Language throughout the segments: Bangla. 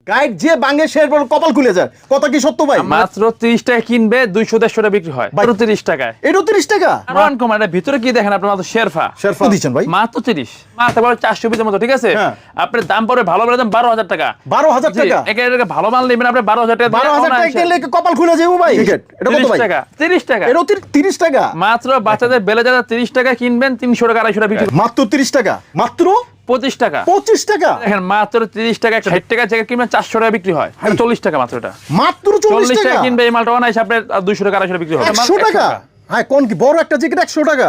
গাইড যে বাঙে শের পর কপাল খুলে যায়, কথা কি সত্য ভাই? মাত্র 30 টাকা কিনবে 200-150 টাকা বিক্রি হয়, মাত্র 30 টাকায়। এটা 30 টাকা। আর আনকমন এর ভিতরে কি দেখেন আপনার, মাত্র শেরফা দিচ্ছেন ভাই মাত্র 30, মাত্র 400 পিসের মতো, ঠিক আছে? হ্যাঁ। আপনার দাম পড়ে ভালো বলে দাম 12,000 টাকা। 12,000 টাকা? একেবারে ভালো মাল নেবেন আপনি 12,000 টাকা। 12,000 টাকা দিলে কপাল খুলে যাবো ভাই। এটা কত ভাই? 30 টাকা। এটা 30 টাকা মাত্র বাচ্চাদের বেলে যারা 30 টাকা কিনবেন 300 টাকা 250 টাকা বিক্রি। মাত্র 30 টাকা, মাত্র 25 টাকা। 25 টাকা দেখেন মাত্র 30 টাকা, 60 টাকা জ্যাকেট কিনবেন 400 টাকা বিক্রি হয়, 40 টাকা মাত্র। এটা মাত্র 40 টাকা কিনবে এই মালটা অনায়াসে আপনার 200 টাকা 250 টাকা বিক্রি হবে। 100 টাকা? হ্যাঁ, কোন কি বড় একটা জ্যাকেট 100 টাকা?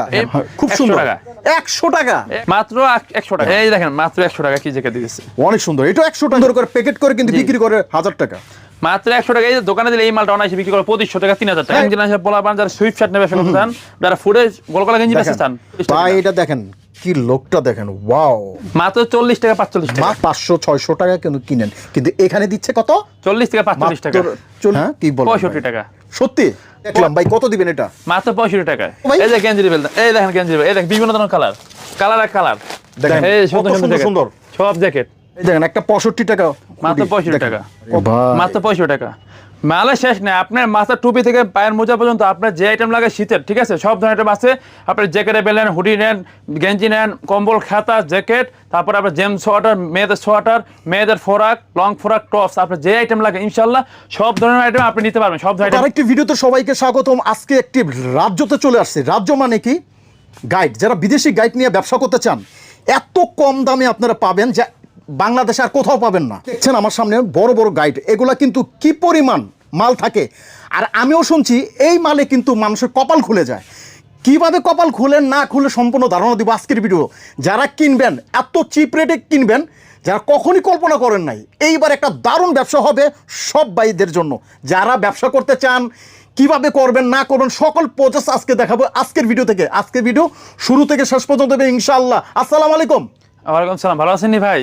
খুব 100 সুন্দর। টাকা। 100 টাকা মাত্র 100 টাকা। এই দেখেন মাত্র 100 টাকা কি জ্যাকেট দিয়েছে, অনেক সুন্দর। এটা 100 টাকা করে প্যাকেট করে কিন্তু বিক্রি করে 1000 টাকা। মাত্র 100 টাকা। এই যে দোকানে দিলে এই মালটা অনায়াসে বিক্রি করে 2500 টাকা 3000 টাকা। ইঞ্জিনিয়ার বলা পান যারা সুইফট শার্ট নেবে ব্যবসা চান, যারা ফুডে গোলগলা গেঞ্জি বেচতে চান, ভাই এটা দেখেন কি লোকটা দেখেন, ওয়াও। মাত্র 40 টাকা 45 টাকা। 500-600 টাকা কিন্তু কিনেন, কিন্তু এখানে দিচ্ছে কত? 40 টাকা 45 টাকা। হ্যাঁ কি বলেন? 65 টাকা। সত্যি দেখলাম ভাই, কত দিবেন এটা? মাত্র 65 টাকা। ভাই। এই যে গেঞ্জি বেল, এই দেখেন গেঞ্জি বেল, এই দেখেন বিভিন্ন ধরনের কালার আর কালার দেখেন এই কত সুন্দর সুন্দর সব জ্যাকেট। এই দেখেন একটা 65 টাকা, মাত্র 65 টাকা। মাত্র 65 টাকা। মালে শেষ নেই, আপনার মাথার টুপি থেকে পায়ের মোজা পর্যন্ত আপনার যে আইটেম লাগে শীতের, ঠিক আছে, সব ধরনের আইটেম আছে। আপনার জ্যাকেটে বেলেন, হুডি নেন, গেঞ্জি নেন, কম্বল, খাতা, জ্যাকেট, তারপর আপনার জেমস সোয়াটার, মেয়েদের সোয়াটার, মেয়েদের ফোরাক, লং ফোরাক, টপস, আপনার যে আইটেম লাগে ইনশাল্লাহ সব ধরনের আইটেম আপনি নিতে পারবেন। সব ধরনের আরেকটি ভিডিওতে সবাইকে স্বাগতম। আজকে একটি রাজ্যতে চলে আসছে। রাজ্য মানে কি? গাইড। যারা বিদেশি গাইড নিয়ে ব্যবসা করতে চান, এত কম দামে আপনারা পাবেন যে বাংলাদেশে আর কোথাও পাবেন না। দেখছেন আমার সামনে বড় বড় গাইড, এগুলা কিন্তু কি পরিমাণ মাল থাকে। আর আমিও শুনছি এই মালে কিন্তু মানুষের কপাল খুলে যায়। কিভাবে কপাল খুলে না খুলে সম্পূর্ণ ধারণা দিব আজকের ভিডিও। যারা কিনবেন এত চিপ রেটে কিনবেন, যারা কখনই কল্পনা করেন নাই, এইবার একটা দারুণ ব্যবসা হবে সব ভাইদের জন্য। যারা ব্যবসা করতে চান, কিভাবে করবেন না করবেন সকল প্রসেস আজকে দেখাবো আজকের ভিডিও থেকে। আজকের ভিডিও শুরু থেকে শেষ পর্যন্ত হবে ইনশাআল্লাহ। আসসালামু আলাইকুম। ওয়ালাইকুম সালাম। ভালো আছেন নি ভাই?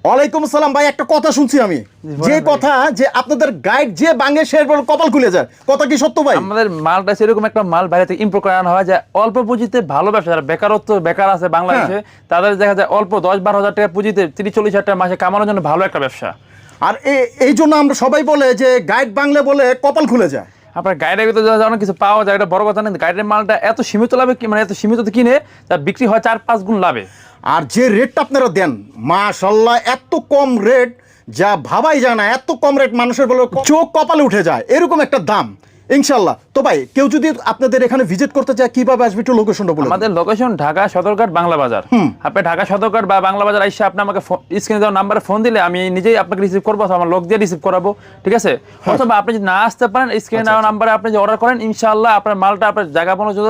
ওয়ালাইকুম আসসালাম ভাই। একটা কথা শুনছি আমি, যে কথা যে আপনাদের গাইড যে বাঙে শের পর কপাল খুলে যায়, কথা কি সত্য ভাই? আমাদের মালটা সেরকম একটা মাল বাইরে থেকে ইম্পোর্ট করানো হয়, যে অল্প পুঁজিতে ভালো ব্যবসা, যারা বেকার আছে বাংলাদেশে, তাদের দেখা যায় অল্প 10-12 হাজার টাকা পুঁজিতে 30-40 হাজার টাকা মাসে কামানোর জন্য ভালো একটা ব্যবসা। আর এই জন্য আমরা সবাই বলে যে গাইড বাংলা বলে কপাল খুলে যায়। আপনার গাইডের ভিতরে অনেক কিছু পাওয়া যায়, এটা বড় কথা না। গাইডের মালটা এত সীমিত লাভে, মানে এত সীমিত কিনে তার বিক্রি হয় 4-5 গুণ লাভে। আর যে রেটটা আপনারা দেন, মাশাআল্লাহ, এত কম রেট যা ভাবাই যায় না। এত কম রেট মানুষের বলে চোখ কপালে উঠে যায়, এরকম একটা দাম ইনশাআল্লাহ। তো ভাই কেউ যদি আপনাদের এখানে ভিজিট করতে চায়, কিভাবে আসবে একটু লোকেশনটা বলুন। আমাদের লোকেশন ঢাকা সদরঘাট বাংলা বাজার। আপনি ঢাকা সদরঘাট বা বাংলা বাজার আইসা আপনি আমাকে স্ক্রিনে দেওয়া নাম্বারে ফোন দিলে আমি নিজেই আপনাকে রিসিভ করবো, আমার লোক দিয়ে রিসিভ করাবো, ঠিক আছে? অথবা আপনি যদি না আসতে পারেন, স্ক্রিনে দেওয়া নাম্বারে আপনি যে অর্ডার করেন, ইনশাআল্লাহ আপনার মালটা আপনার জায়গা পৌঁছে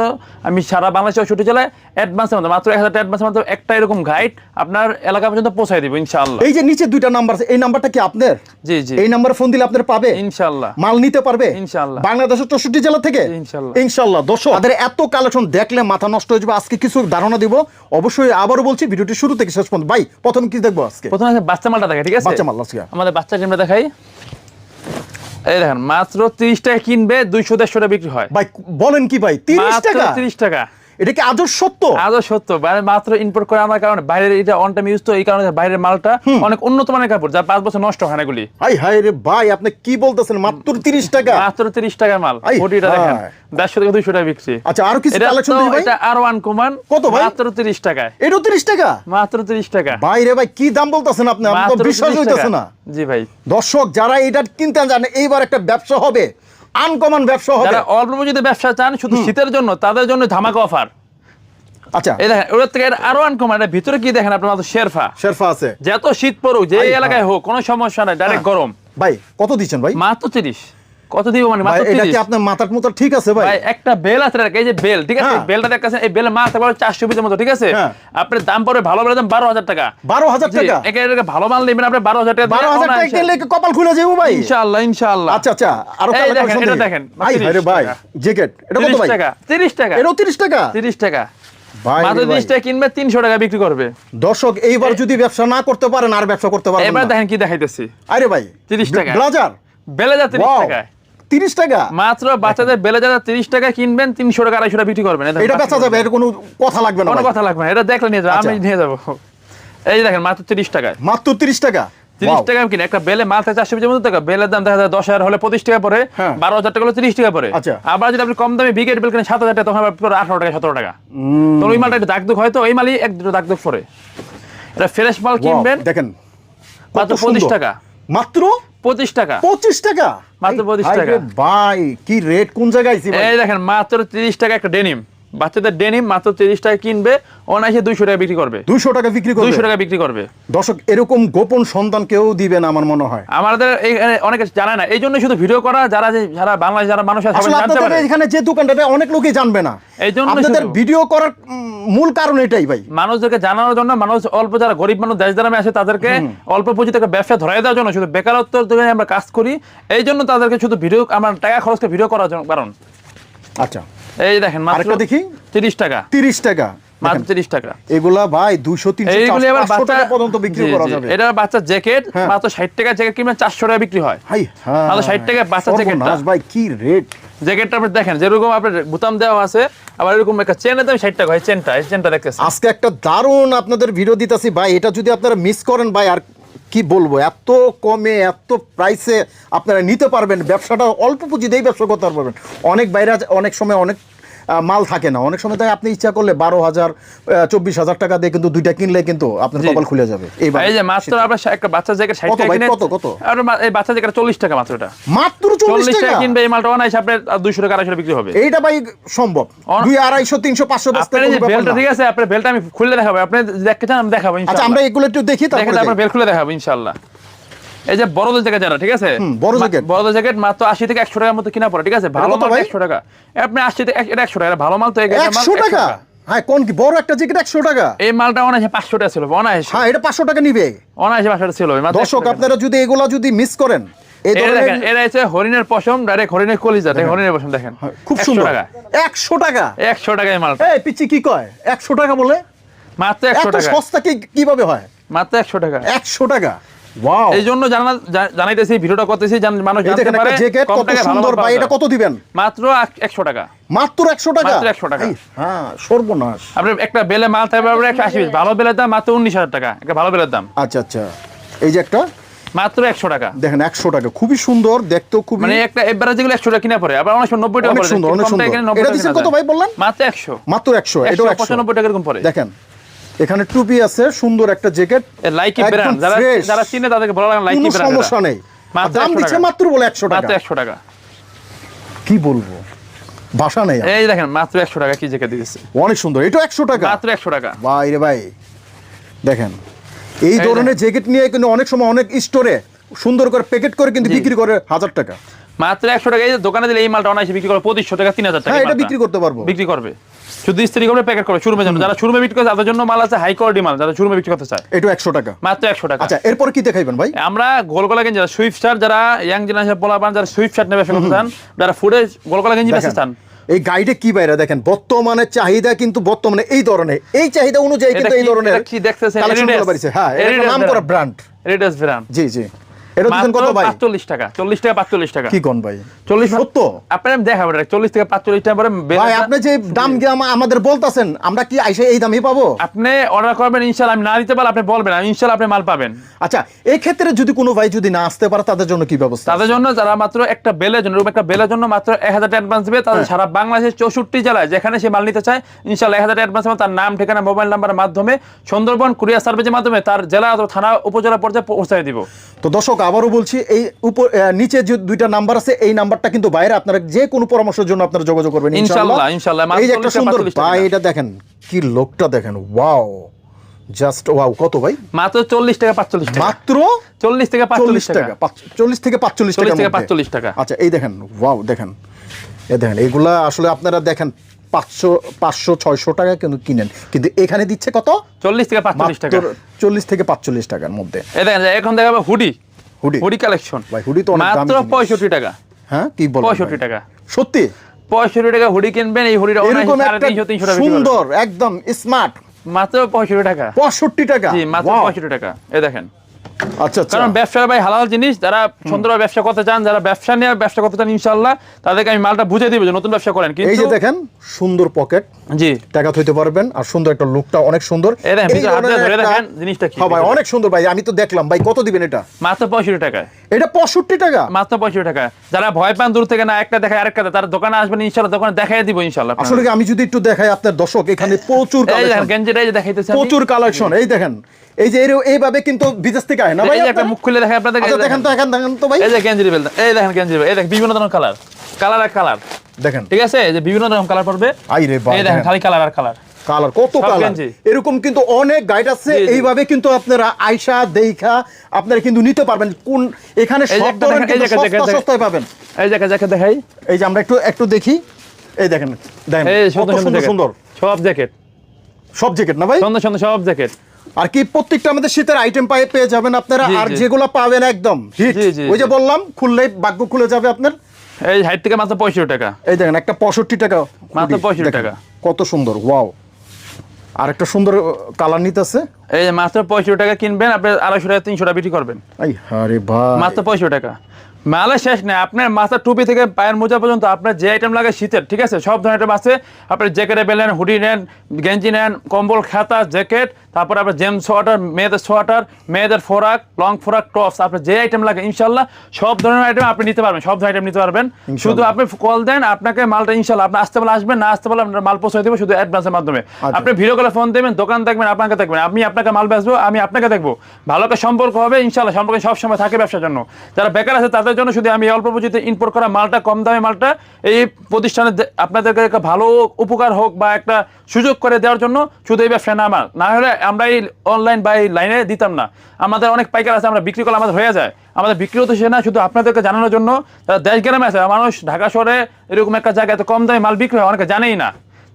আমি সারা বাংলাদেশের 64 জেলায় অ্যাডভান্সের মধ্যে মাত্র 1000 টাকা অ্যাডভান্সের মধ্যে একটা এরকম গাইড আপনার এলাকা পর্যন্ত পৌঁছায় দিব ইনশাআল্লাহ। এই যে নিচে দুইটা নাম্বার আছে, এই নাম্বারটা কি আপনার? জি জি। এই নাম্বারে ফোন দিলে আপনারা পাবে ইনশাআল্লাহ, মাল নিতে পারবে ইনশাআল্লাহ, বাংলাদেশের 64 জেলা থেকে ইনশাআল্লাহ। ইনশাআল্লাহ। দর্শক তাদের এত কালেকশন দেখলে মাথা নষ্ট হয়ে যাবে। আজকে কিছু ধারণা দিব অবশ্যই, আবারও বলছি ভিডিওটি শুরু থেকে শেষ পর্যন্ত। ভাই প্রথম কি দেখবো আজকে? প্রথমে বাচ্চা মালটা দেখে, ঠিক আছে? বাচ্চা মাল আজকে আমাদের বাচ্চা টিমটা দেখাই। এই দেখেন মাত্র 30 টাকা কিনবে 200-150 টাকা বিক্রি হয়। ভাই বলেন কি ভাই, 30 টাকা? 30 টাকা। এটা কি আজও সত্য? আজও সত্য। মাত্র ইম্পোর্ট করে আনার কারণে বাইরের এটা অন টাইম ইউজ, তো এই কারণে বাইরের মালটা অনেক উন্নত মানের কাপড়, যা 5 বছর নষ্ট হয় না এগুলি। হাই হাই রে ভাই, আপনি কি বলতেছেন? মাত্র 30 টাকা? মাত্র 30 টাকার মাল। বডিটা দেখেন 150 থেকে 200 টাকা বিক্রি। আচ্ছা আর কিছু কালেকশন দিই ভাই। এটা আর ওয়ান কমান। কত ভাই? মাত্র 30 টাকায়। এটাও 30 টাকা? মাত্র 30 টাকা। ভাই রে ভাই, কি দাম বলতেছেন আপনি? আমার তো বিশ্বাস হইতেছে না। জি ভাই। দর্শক যারা এটা কিনতে জানে, এইবার একটা ব্যবসা হবে, আনকমন ব্যবসা হবে। যারা অল্প পুঁজিতে ব্যবসা চান শুধু শীতের জন্য, তাদের জন্য ধামাকা অফার। আচ্ছা এই দেখেন ওর থেকে আরো আনকমন, এর ভিতরে কি দেখেন আপনার, মাত্র শেরফা আছে। যত শীত পড়ুক, যে এলাকায় হোক, কোনো সমস্যা নাই, ডাইরেক্ট গরম। ভাই কত দিচ্ছেন ভাই? মাত্র 30। কত দিব মানে? মাত্র 30। এটা কি আপনার মাথার মতো ঠিক আছে ভাই? ভাই একটা বেল আছে, এই যে বেল, ঠিক আছে? বেলটা দেখতেছেন, এই বেল মাত্র 400 পিসের মতো, ঠিক আছে? আপনার দাম পড়বে ভালো বলে দাম 12,000 টাকা। 12,000 টাকা? একেবারে ভালো মাল নেবেন আপনি 12,000 টাকা। 12,000 টাকা দিলে কপাল খুলে যাবে ভাই ইনশাআল্লাহ, ইনশাআল্লাহ। আচ্ছা আচ্ছা, আরো কালেকশন এটা দেখেন। ভাই আরে ভাই জ্যাকেট এটা কত ভাই? 30 টাকা। এটাও 30 টাকা? 30 টাকা। ভাই মাত্র 30 টাকা কিনবে 300 টাকা বিক্রি করবে। দর্শক এইবার যদি ব্যবসা না করতে পারেন, আর ব্যবসা করতে পারবেন না। এবার দেখেন কি দেখাইতেছি। আরে ভাই 30 টাকা ব্লেজার, বেলেজার 30 টাকা। 30 টাকা মাত্র বাচ্চাদের বেলেজার 30 টাকা কিনবেন, 300 টাকা 250 টাকা বিক্রি করবেন। এটা বেচা যাবে, এর কোনো কথা লাগবে না? কোনো কথা লাগবে না, এটা দেখলে নিয়ে যাবো, আমি নিয়ে যাবো। এই দেখেন মাত্র 30 টাকায়। মাত্র 30 টাকা? 30 টাকা কিনে একটা বেলে মাল থাকে 450 টাকা, বেলের দাম দেখা যায় 10,000 হলে 25 টাকা পড়ে, হ্যাঁ। 12,000 টাকা হলে 30 টাকা পড়ে। আচ্ছা। আবার যদি আপনি কম দামে বিগেট বেল কিনে 7,000 টাকা, তখন আবার পুরো 18 টাকা 17 টাকা। তো ওই মালটা একটু দাগ দুঃখ হয়তো, ওই মালই এক দুটো দাগ দুঃখ পড়ে। এটা ফ্রেশ মাল কিনবেন দেখেন মাত্র 25 টাকা, মাত্র 25 টাকা, 25 টাকা, মাত্র 25 ভাই টাকা। রে ভাই কি রেট, কোন জায়গায় আইছি ভাই? এই দেখেন মাত্র 30 টাকা একটা ডেনিম, বাচ্চাদের ডেনিম মাত্র 30 টাকা কিনবে, অনায়াসে 200 টাকা বিক্রি করবে, 200 টাকা বিক্রি করবে। 200 টাকা বিক্রি করবে। দর্শক এরকম গোপন সন্ধান কেউ দিবে না আমার মনে হয়। আমাদের এখানে অনেকে জানে না, এই জন্য শুধু ভিডিও করা, যারা বাংলাদেশ যারা মানুষ আছে সবাই আসলে জানতে পারে। আপনাদের এখানে যে দোকানটা অনেক লোকই জানবে না, এই জন্য আপনাদের শুধু ভিডিও করার মূল কারণ এটাই ভাই। মানুষদেরকে জানানোর জন্য, মানুষ অল্প যারা গরিব মানুষ দেশ দ্বারা আছে তাদেরকে অল্প পুঁজিতে একটা ব্যবসা ধরাই দেওয়ার জন্য, শুধু বেকারত্ব থেকে আমরা কাজ করি, এই জন্য তাদেরকে শুধু ভিডিও, আমার টাকা খরচ করে ভিডিও করার জন্য কারণ। আচ্ছা এই দেখেন মাত্র আরেকটা দেখি, 30 টাকা, 30 টাকা, মাত্র 30 টাকা। এগুলা ভাই 200 300 এইগুলি আবার 500 টাকা পর্যন্ত বিক্রি করা যাবে। এটা বাচ্চা জ্যাকেট হ্যাঁ। মাত্র 60 টাকা জ্যাকেট কিনবেন 400 টাকা বিক্রি হয়। হাই হ্যাঁ, মাত্র 60 টাকা বাচ্চা জ্যাকেটটা। সর্বনাশ ভাই কি রেট! জ্যাকেটটা আপনি দেখেন, যেরকম আপনার বোতাম দেওয়া আছে, আবার এরকম একটা চেনের দাম 60 টাকা হয়। এই চেনটা দেখতেছেন। আজকে একটা দারুণ আপনাদের ভিডিও দিতেছি ভাই, এটা যদি আপনারা মিস করেন ভাই আর কি বলবো, এত কমে এত প্রাইসে আপনারা নিতে পারবেন, ব্যবসাটা অল্প পুঁজিতেই ব্যবসা করতে পারবেন। অনেক বাইরে অনেক সময় অনেক মাল থাকে না, অনেক সময় আপনি ইচ্ছা করলে 12,000 24,000 টাকা দিয়ে কিন্তু দুইটা কিনলে কিন্তু আপনার কপাল খুলে যাবে। এই যে মাত্র আপনার একটা বাচ্চা জ্যাকেট 60 টাকা কিনে, কত আর এই বাচ্চা জ্যাকেট 40 টাকা মাত্র, এটা মাত্র 40 টাকা কিনবে, এই মালটা অনায়াসে আপনার 200 টাকা 250 বিক্রি হবে। এইটা ভাই সম্ভব, 200 250 300 500 বস্তা আপনার এই যে বেলটা, ঠিক আছে, আপনার বেলটা আমি খুলে দেখাবো, আপনি দেখতে চান আমি দেখাবো আচ্ছা ইনশাআল্লাহ। আমরা এগুলো একটু দেখি, দেখেন তারপরে আপনার বেল খুলে দেখাবো ইনশাআল্লাহ। এই যে বড়দের জ্যাকেট যারা, ঠিক আছে, বড়দের জ্যাকেট মাত্র 80 থেকে 100 টাকার মতো কিনা পড়ে, ঠিক আছে, ভালো মাল 100 টাকা। আপনি 80 থেকে এটা 100 টাকা, ভালো মাল তো 100 টাকা। হ্যাঁ কোন কি বড় একটা জ্যাকেট 100 টাকা? এই মালটা অনায়াসে 500 টাকা ছিল, অনায়াসে। হ্যাঁ এটা 500 টাকা নিবে, অনায়াসে 500 টাকা ছিল। দর্শক আপনারা যদি এগুলা যদি মিস করেন, এই দেখেন এরা হচ্ছে হরিণের পশম, ডাইরেক্ট হরিণের কলিজা, দেখেন হরিণের পশম দেখেন, খুব সুন্দর। 100 টাকা, 100 টাকা এই মালটা। এই পিচ্চি কি কয় 100 টাকা বলে? মাত্র 100 এত টাকা। সস্তা কিভাবে হয়? মাত্র 100 টাকা। 100 টাকা, ওয়াও! এই জন্য জানাইতেছি, ভিডিওটা করতেছি, মানুষ এই জানতে দেখেন পারে একটা জ্যাকেট কম কত টাকায় ভালো সুন্দর মাল ভাই, পাওয়া এটা যায়। কত দিবেন? মাত্র 100 টাকা। মাত্র 100 টাকা, মাত্র 100 টাকা। হ্যাঁ সর্বনাশ। আপনি একটা বেলে মাল থাকবে 180 পিস, ভালো বেলের দাম মাত্র 19,000 টাকা, একটা ভালো বেলের দাম আচ্ছা আচ্ছা, এই যে একটা মাত্র 100 টাকা। দেখেন 100 টাকা, খুবই সুন্দর দেখতেও, খুবই মানে একটা এভারেজ যেগুলো 100 টাকা কিনা পড়ে, আবার অনেক সময় 90 টাকা অনেক পড়ে, সুন্দর, অনেক সুন্দর। এটা দিচ্ছেন কত ভাই বললেন? মাত্র 100। মাত্র 100, এটাও 100, 195 টাকা এরকম পড়ে। দেখেন এখানে টুপি আছে, সুন্দর একটা জ্যাকেট, লাইকি একদম ব্র্যান্ড, fresh। যারা চিনে তাদেরকে ভালো লাগে লাইকি কোনো ব্র্যান্ড। সমস্যা নেই, মাত্র দাম 100 দিচ্ছে টাকা। মাত্র বলে 100 টাকা, মাত্র 100 টাকা। কি বলবো, ভাষা নেই আমার। এই দেখেন মাত্র 100 টাকা কি জ্যাকেট দিয়েছে, অনেক সুন্দর, এটাও 100 টাকা, মাত্র 100 টাকা। ভাই রে ভাই দেখেন এই ধরনের জ্যাকেট নিয়ে কিন্তু অনেক সময় অনেক স্টোরে সুন্দর করে প্যাকেট করে কিন্তু বিক্রি করে 1000 টাকা। মাত্র 100 টাকা। এই যে দোকানে দিলে এই মালটা অনায়াসে বিক্রি করে 2500 টাকা 3000 টাকা। হ্যাঁ এই এটা মালটা বিক্রি করতে পারবো, বিক্রি করবে, শুধু ইস্ত্রি করবে, প্যাকেট করবে, শোরুমে যাবে। যারা শোরুমে বিক্রি করে তাদের জন্য মাল আছে, হাই কোয়ালিটি মাল, যারা শোরুমে বিক্রি করতে চায়, এটা 100 টাকা, মাত্র 100 টাকা। আচ্ছা এরপর কি দেখাইবেন ভাই? আমরা গোলগোলা গেঞ্জি, যারা সুইফট শার্ট, যারা ইয়াং জেনারেশন পোলাপান, যারা সুইফট শার্ট নিয়ে ব্যবসা করতে চান, যারা ফুডে গোলগোলা গেঞ্জি বেচতে চান, এই গাইডে কি বাইরে দেখেন বর্তমানে চাহিদা, কিন্তু বর্তমানে এই ধরনের এই চাহিদা অনুযায়ী কিন্তু এই ধরনের কি দেখতেছেন, কালেকশন গুলো বাড়ছে। হ্যাঁ এটা নাম করা ব্র্যান্ড, এডিডাস ব্র্যান্ড। জি জি, এটা দিবেন কত ভাই? 45 টাকা, 40 টাকা 45 টাকা। কি কোন ভাই? 40 সত্য? আপনি আমি দেখাবো এটা 40 থেকে 45 টাকা পরে ভাই আপনি যে দাম আমাদের বলতাছেন, আমরা কি আইসে এই দামই পাবো? আপনি অর্ডার করবেন ইনশাআল্লাহ, আমি না দিতে পারলে আপনি বলবেন, আমি ইনশাআল্লাহ আপনি মাল পাবেন। আচ্ছা এই ক্ষেত্রে যদি কোনো ভাই যদি না আসতে পারে তাদের জন্য কি ব্যবস্থা? তাদের জন্য যারা মাত্র একটা বেলের জন্য, একটা বেলের জন্য মাত্র 1000 টাকা অ্যাডভান্স দিবে, তাদের সারা বাংলাদেশের 64 জেলায় যেখানে সে মাল নিতে চায় ইনশাআল্লাহ 1000 টাকা অ্যাডভান্স, তার নাম ঠিকানা মোবাইল নাম্বারের মাধ্যমে সুন্দরবন কুরিয়ার সার্ভিসের মাধ্যমে তার জেলা অথবা থানা উপজেলা পর্যায়ে পৌঁছায় দিব। তো দর্শক আবারও বলছি, এই নিচে যে দুইটা নাম্বার আছে, এই নাম্বারটা কিন্তু বাইরে আপনারা যে কোনো পরামর্শের জন্য আপনারা যোগাযোগ করবেন ইনশাআল্লাহ। ইনশাআল্লাহ। এই যে একটা সুন্দর ভাই, এটা দেখেন কি লোকটা দেখেন, ওয়াও জাস্ট ওয়াও। কত ভাই? মাত্র 40 টাকা 45 টাকা, মাত্র 40 থেকে 45 টাকা, 40 থেকে 45 টাকা, 40 থেকে 45 টাকা। আচ্ছা এই দেখেন ওয়াও, দেখেন এই দেখেন, এগুলা আসলে আপনারা দেখেন 500 600 টাকা কিন্তু কিনেন, কিন্তু এখানে দিচ্ছে কত? 40 থেকে 45 টাকা, 40 থেকে 45 টাকার মধ্যে। এই দেখেন এখন দেখাবো হুডি, হুডি হুডি কালেকশন ভাই, হুডি তো অনেক দামি মাত্র 65 টাকা। হ্যাঁ কি বলেন? 65 টাকা, সত্যি 65 টাকা হুডি কিনবেন, এই হুডিটা এরকম একটা 350-300 টাকা সুন্দর একদম স্মার্ট মাত্র 65 টাকা। 65 টাকা, জি মাত্র Wow! 65 টাকা। এই দেখেন আচ্ছা আচ্ছা কারণ ব্যবসা ভাই হালাল জিনিস, যারা সুন্দরভাবে ব্যবসা করতে চান, যারা ব্যবসা নিয়ে ব্যবসা করতে চান ইনশাআল্লাহ তাদেরকে আমি মালটা বুঝিয়ে দিব যে নতুন ব্যবসা করেন। এই যে কিন্তু দেখেন সুন্দর পকেট, জি টাকা থইতে পারবেন, আর সুন্দর একটা লুকটা অনেক সুন্দর। এই দেখেন ভিতরে হাত দিয়ে ধরে একটা- দেখেন জিনিসটা কি। হ্যাঁ ভাই অনেক সুন্দর ভাই, আমি তো দেখলাম ভাই। কত দিবেন এটা? মাত্র 65 টাকায়। এটা 65 টাকা? মাত্র 65 টাকা। যারা ভয় পান দূর থেকে না একটা দেখায় আরেকটা দেখায়, তারা দোকানে আসবেন ইনশাআল্লাহ, দোকানে দেখাই দিব ইনশাআল্লাহ। আসলে কি আমি যদি একটু দেখাই আপনার দর্শক, এখানে প্রচুর এই দেখেন কালেকশন, গেঞ্জিটা এই যে দেখাইতেছি আমি। প্রচুর কালেকশন। এই দেখেন, এই যে এইভাবে কিন্তু বিদেশ থেকে আয় না ভাই এই যে একটা আপনারা? মুখ খুলে দেখাই আপনাদের। আচ্ছা দেখেন তো, দেখেন তো ভাই, এই যে গেঞ্জির বেল, এই দেখেন গেঞ্জির বেল, এই দেখেন বিভিন্ন ধরনের কালার, কালার আর কালার, দেখেন। ঠিক আছে? এই যে বিভিন্ন ধরনের কালার পড়বে। আই রে ভাই, এই দেখেন খালি কালার আর কালার, কালার কত সব কালার। গেঞ্জি। এরকম কিন্তু অনেক গাইড আছে, জি, জি। এইভাবে কিন্তু আপনারা আয়শা দেখা আপনারা কিন্তু নিতে পারবেন। কোন এখানে এই যে সব একটা ধরনের দেখেন, এই কিন্তু যে একটা দেখেন, সস্তায় পাবেন। এই যে জ্যাকেট দেখাই, এই যে আমরা একটু দেখি, এই দেখেন দেখেন এই কত সুন্দর সুন্দর সুন্দর সব জ্যাকেট, সব জ্যাকেট না ভাই? সুন্দর সুন্দর সব জ্যাকেট। আর কি প্রত্যেকটা আমাদের শীতের আইটেম পেয়ে যাবেন আপনারা। জি, আর জি। যেগুলো পাবেন একদম হিট, জি, জি, ওই যে জি। বললাম খুললেই ভাগ্য খুলে যাবে আপনার। এই হাইট থেকে মাত্র 65 টাকা। এই দেখেন একটা 65 টাকা মাত্র 65 দেখেন, টাকা। কত সুন্দর, ওয়াও। আর একটা সুন্দর কালার নিতেছে। এই যে মাত্র 65 টাকা কিনবেন, আপনি 250 টাকা 300 টাকা বিক্রি করবেন। আই আরে ভাই, মাত্র 65 টাকা। মালের শেষ নেই, আপনার মাথার টুপি থেকে পায়ের মোজা পর্যন্ত আপনার যে আইটেম লাগে শীতের, ঠিক আছে, সব ধরনের আইটেম আছে। আপনি জ্যাকেটে বেলেন, হুডি নেন, গেঞ্জি নেন, কম্বল, খাতা, জ্যাকেট, তারপর আপনার জেমস সোয়াটার, মেয়েদের সোয়াটার, মেয়েদের ফোরাক, লং ফোরাক, টপস, আপনার যে আইটেম লাগে ইনশাল্লাহ সব ধরনের আইটেম আপনি নিতে পারবেন, সব ধরনের আইটেম নিতে পারবেন। শুধু আপনি কল দেন, আপনাকে মালটা ইনশাল্লাহ আপনি আসতে বলে আসবেন, না আসতে বলে আপনার মাল পৌঁছে দেবো শুধু অ্যাডভান্সের মাধ্যমে। আপনি ভিডিও কলে ফোন দেবেন, দোকান দেখবেন, আপনাকে দেখবেন, আমি আপনাকে মাল বেচবো, আমি আপনাকে দেখবো, ভালো একটা সম্পর্ক হবে ইনশাল্লাহ। সম্পর্ক সবসময় থাকে ব্যবসার জন্য। যারা বেকার আছে তাদের জন্য শুধু আমি অল্প পুঁজিতে ইম্পোর্ট করা মালটা, কম দামে মালটা এই প্রতিষ্ঠানে আপনাদেরকে একটা ভালো উপকার হোক বা একটা সুযোগ করে দেওয়ার জন্য শুধু এই ব্যবসা না আমার, না হলে আমরা এই অনলাইন বা এই লাইনে দিতাম না। আমাদের অনেক পাইকার আছে, আমরা বিক্রি করলে আমাদের হয়ে যায়। আমাদের বিক্রি হতে সে না, শুধু আপনাদেরকে জানানোর জন্য। তারা দেশ গ্রামে আছে, মানুষ ঢাকা শহরে এরকম একটা জায়গায় এত কম দামে মাল বিক্রি হয় অনেকে জানেই না।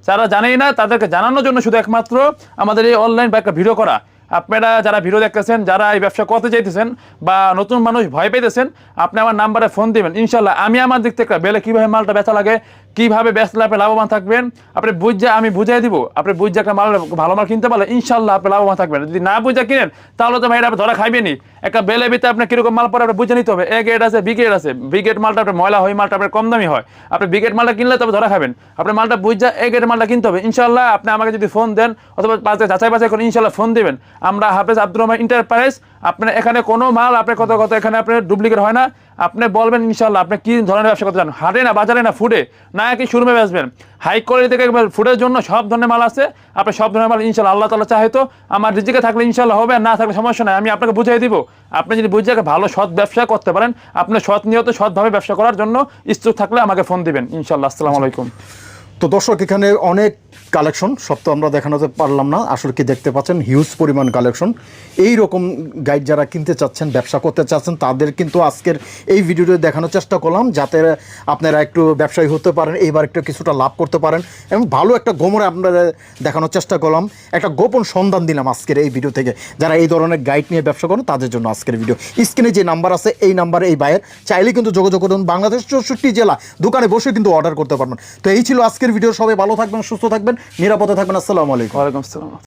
যারা জানেই না তাদেরকে জানানোর জন্য শুধু একমাত্র আমাদের এই অনলাইন বা একটা ভিডিও করা। আপনারা যারা ভিডিও দেখতেছেন, যারা এই ব্যবসা করতে চাইতেছেন বা নতুন মানুষ ভয় পেতেছেন, আপনি আমার নাম্বারে ফোন দিবেন ইনশাল্লাহ। আমি আমার দিক থেকে বেলে কীভাবে মালটা বেচা লাগে, কীভাবে বেচলে আপনি লাভবান থাকবেন, আপনি বুঝে আমি বুঝিয়ে দিব। আপনি বুঝে একটা মাল, ভালো মাল কিনতে পারলে ইনশাল্লাহ আপনি লাভবান থাকবেন। যদি না বুঝে কিনেন তাহলে তো ভাই আপনি ধরা খাইবেনি। একটা বেলে ভিতরে আপনার কীরকম মাল পরে আপনি বুঝে নিতে হবে। এ গ্রেড আছে, বি গ্রেড আছে। বি গ্রেড মালটা আপনার ময়লা হয়, মালটা আপনার কম দামি হয়। আপনি বি গ্রেড মালটা কিনলে তবে ধরা খাবেন। আপনি মালটা বুঝে এ গ্রেড মালটা কিনতে হবে ইনশাল্লাহ। আপনি আমাকে যদি ফোন দেন অথবা যাচাই বাছাই করে ইনশাল্লাহ ফোন দিবেন। আমরা হাফেজ আব্দুর রহমান এন্টারপ্রাইজ। আপনার এখানে কোনো মাল আপনার কত এখানে আপনার ডুপ্লিকেট হয় না। আপনি বলবেন ইনশাল্লাহ আপনি কি ধরনের ব্যবসা করতে চান, হাটে না বাজারে না ফুডে না কি শোরুমে বেচবেন। হাই কোয়ালিটি থেকে ফুডের জন্য সব ধরনের মাল আছে। আপনি সব ধরনের মাল ইনশাল্লাহ আল্লাহ তাআলা চাহে তো আমার রিজিকে থাকলে ইনশাল্লাহ হবে, না থাকলে সমস্যা নাই, আমি আপনাকে বুঝিয়ে দিব। আপনি যদি বুঝে ভালো সৎ ব্যবসা করতে পারেন, আপনি সৎ নিয়ত সৎভাবে ব্যবসা করার জন্য ইচ্ছুক থাকলে আমাকে ফোন দিবেন ইনশাল্লাহ। আসসালামু আলাইকুম। তো দর্শক এখানে অনেক কালেকশন, সব তো আমরা দেখানোতে পারলাম না। আসলে কি দেখতে পাচ্ছেন হিউজ পরিমাণ কালেকশন। এই রকম গাইড যারা কিনতে চাচ্ছেন, ব্যবসা করতে চাচ্ছেন, তাদের কিন্তু আজকের এই ভিডিওতে দেখানোর চেষ্টা করলাম যাতে আপনারা একটু ব্যবসায়ী হতে পারেন, এইবার একটু কিছুটা লাভ করতে পারেন এবং ভালো একটা গোমরে আপনারা দেখানোর চেষ্টা করলাম। একটা গোপন সন্ধান দিলাম আজকের এই ভিডিও থেকে। যারা এই ধরনের গাইড নিয়ে ব্যবসা করেন তাদের জন্য আজকের ভিডিও। স্ক্রিনে যে নাম্বার আছে এই নাম্বারে এই বাইয়ের চাইলে কিন্তু যোগাযোগ করুন। বাংলাদেশ 64 জেলা দোকানে বসে কিন্তু অর্ডার করতে পারবেন। তো এই ছিল আজকের ভিডিও। সবাই ভালো থাকবেন, সুস্থ থাকবেন, নিরাপদে থাকবেন। আসসালামু আলাইকুম। ওয়ালাইকুম আসসালাম।